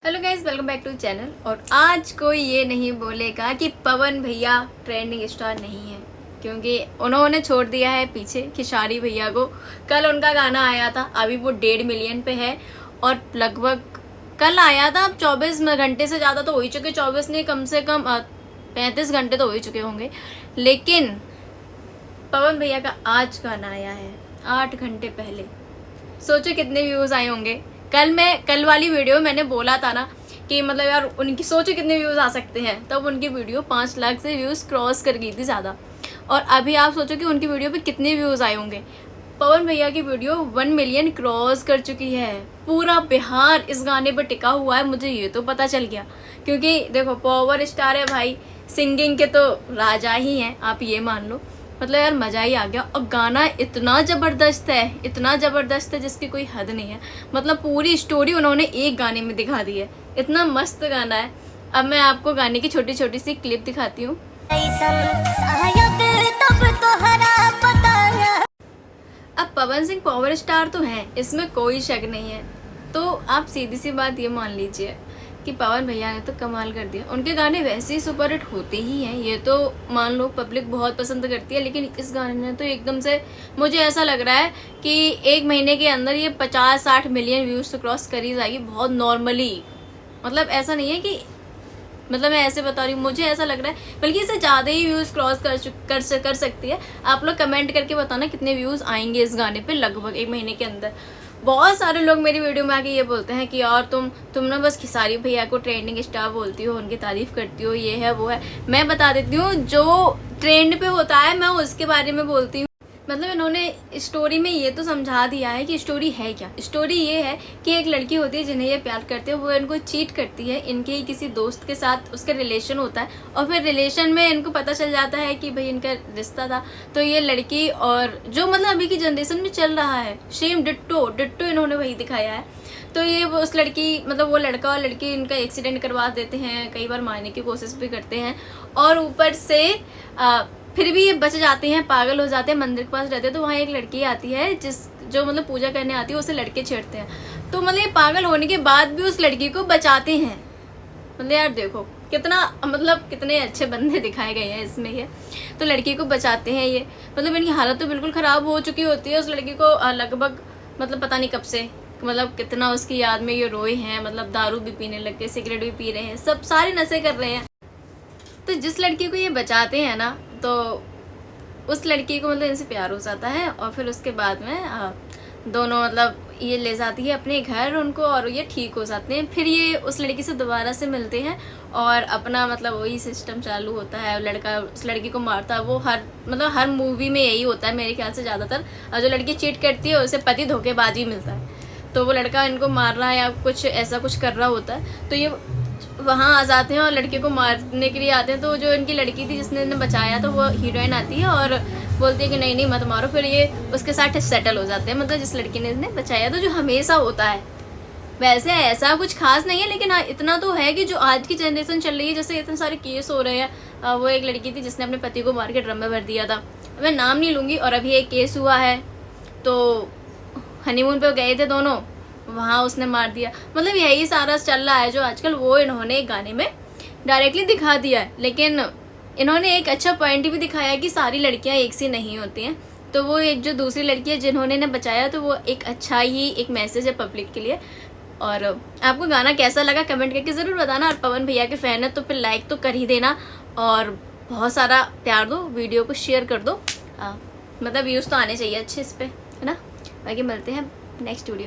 Hello guys, welcome back to channel. और आज कोई ये नहीं बोलेगा कि पवन भैया ट्रेंडिंग स्टार नहीं है, क्योंकि उन्होंने छोड़ दिया है पीछे खेसारी भैया को। कल उनका गाना आया था, अभी वो 1.5 मिलियन पे है और लगभग कल आया था। अब 24 घंटे से ज़्यादा तो हो ही चुके, 24 नहीं कम से कम 35 घंटे तो हो ही चुके होंगे। लेकिन पवन भैया का आज गाना आया है 8 घंटे पहले। सोचो कितने व्यूज़ आए होंगे। कल वाली वीडियो मैंने बोला था ना कि मतलब यार उनकी सोचो कितने व्यूज़ आ सकते हैं, तब उनकी वीडियो 5 लाख से व्यूज़ क्रॉस कर गई थी ज़्यादा। और अभी आप सोचो कि उनकी वीडियो पे कितने व्यूज़ आए होंगे। पवन भैया की वीडियो 1 मिलियन क्रॉस कर चुकी है। पूरा बिहार इस गाने पर टिका हुआ है, मुझे ये तो पता चल गया। क्योंकि देखो पावर स्टार है भाई, सिंगिंग के तो राजा ही हैं, आप ये मान लो। मतलब यार मज़ा ही आ गया। और गाना इतना ज़बरदस्त है, इतना ज़बरदस्त है जिसकी कोई हद नहीं है। मतलब पूरी स्टोरी उन्होंने एक गाने में दिखा दी है, इतना मस्त गाना है। अब मैं आपको गाने की छोटी छोटी सी क्लिप दिखाती हूँ। अब पवन सिंह पावर स्टार तो हैं, इसमें कोई शक नहीं है। तो आप सीधी सी बात ये मान लीजिए कि पवन भैया ने तो कमाल कर दिया। उनके गाने वैसे ही सुपर हिट होते ही हैं, ये तो मान लो पब्लिक बहुत पसंद करती है। लेकिन इस गाने ने तो एकदम से मुझे ऐसा लग रहा है कि 1 महीने के अंदर ये 50-60 मिलियन व्यूज़ तो क्रॉस कर ही जाएगी बहुत नॉर्मली। मतलब ऐसा नहीं है कि मतलब मैं ऐसे बता रही हूँ, मुझे ऐसा लग रहा है बल्कि इससे ज़्यादा ही व्यूज़ क्रॉस कर सकती है। आप लोग कमेंट करके बताना कितने व्यूज़ आएंगे इस गाने पे लगभग 1 महीने के अंदर। बहुत सारे लोग मेरी वीडियो में आके ये बोलते हैं कि यार तुम ना बस खेसारी भैया को ट्रेंडिंग स्टार बोलती हो, उनकी तारीफ करती हो, ये है वो है। मैं बता देती हूँ, जो ट्रेंड पे होता है मैं उसके बारे में बोलती हूँ। मतलब इन्होंने स्टोरी में ये तो समझा दिया है कि स्टोरी है क्या। स्टोरी ये है कि एक लड़की होती है जिन्हें ये प्यार करते हैं, वो इनको चीट करती है इनके ही किसी दोस्त के साथ, उसका रिलेशन होता है। और फिर रिलेशन में इनको पता चल जाता है कि भाई इनका रिश्ता था। तो ये लड़की और जो मतलब अभी की जनरेशन में चल रहा है, सेम डिट्टो इन्होंने वही दिखाया है। तो ये उस लड़की मतलब वो लड़का और लड़की इनका एक्सीडेंट करवा देते हैं, कई बार मारने की कोशिश भी करते हैं। और ऊपर से फिर भी ये बच जाते हैं, पागल हो जाते हैं, मंदिर के पास रहते हैं। तो वहाँ एक लड़की आती है जो मतलब पूजा करने आती है, उसे लड़के छेड़ते हैं। तो मतलब ये पागल होने के बाद भी उस लड़की को बचाते हैं। मतलब यार देखो कितना मतलब कितने अच्छे बंदे दिखाए गए हैं इसमें ये। तो लड़की को बचाते हैं ये। मतलब इनकी हालत तो बिल्कुल ख़राब हो चुकी होती है। उस लड़की को लगभग मतलब पता नहीं कब से, मतलब कितना उसकी याद में ये रोए हैं। मतलब दारू भी पीने लग गए, सिगरेट भी पी रहे हैं, सब सारे नशे कर रहे हैं। तो जिस लड़की को ये बचाते हैं ना, तो उस लड़की को मतलब इनसे प्यार हो जाता है। और फिर उसके बाद में दोनों मतलब ये ले जाती है अपने घर उनको, और ये ठीक हो जाते हैं। फिर ये उस लड़की से दोबारा से मिलते हैं और अपना मतलब वही सिस्टम चालू होता है। लड़का उस लड़की को मारता है। वो हर मूवी में यही होता है मेरे ख्याल से ज़्यादातर। और जो लड़की चीट करती है उसे पति धोखेबाजी मिलता है। तो वो लड़का इनको मार रहा है या कुछ ऐसा कुछ कर रहा होता है, तो ये वहाँ आ जाते हैं और लड़के को मारने के लिए आते हैं। तो जो इनकी लड़की थी जिसने इन्हें बचाया, तो वो हीरोइन आती है और बोलती है कि नहीं मत मारो। फिर ये उसके साथ सेटल हो जाते हैं, मतलब जिस लड़की ने इन्हें बचाया। तो जो हमेशा होता है, वैसे ऐसा कुछ खास नहीं है। लेकिन हाँ इतना तो है कि जो आज की जनरेशन चल रही है, जैसे इतने सारे केस हो रहे हैं। वो एक लड़की थी जिसने अपने पति को मार के ड्रम में भर दिया था, मैं नाम नहीं लूँगी। और अभी एक केस हुआ है, तो हनीमून पे गए थे दोनों, वहाँ उसने मार दिया। मतलब यही सारा चल रहा है जो आजकल, वो इन्होंने एक गाने में डायरेक्टली दिखा दिया है। लेकिन इन्होंने एक अच्छा पॉइंट भी दिखाया है कि सारी लड़कियाँ एक सी नहीं होती हैं। तो वो एक जो दूसरी लड़की है जिन्होंने इन्हें बचाया, तो वो एक अच्छा ही एक मैसेज है पब्लिक के लिए। और आपको गाना कैसा लगा कमेंट करके ज़रूर बताना। और पवन भैया के फ़ैन है तो फिर लाइक तो कर ही देना और बहुत सारा प्यार दो, वीडियो को शेयर कर दो। मतलब व्यूज़ तो आने चाहिए अच्छे इस पर, है ना। बाकी मिलते हैं नेक्स्ट वीडियो।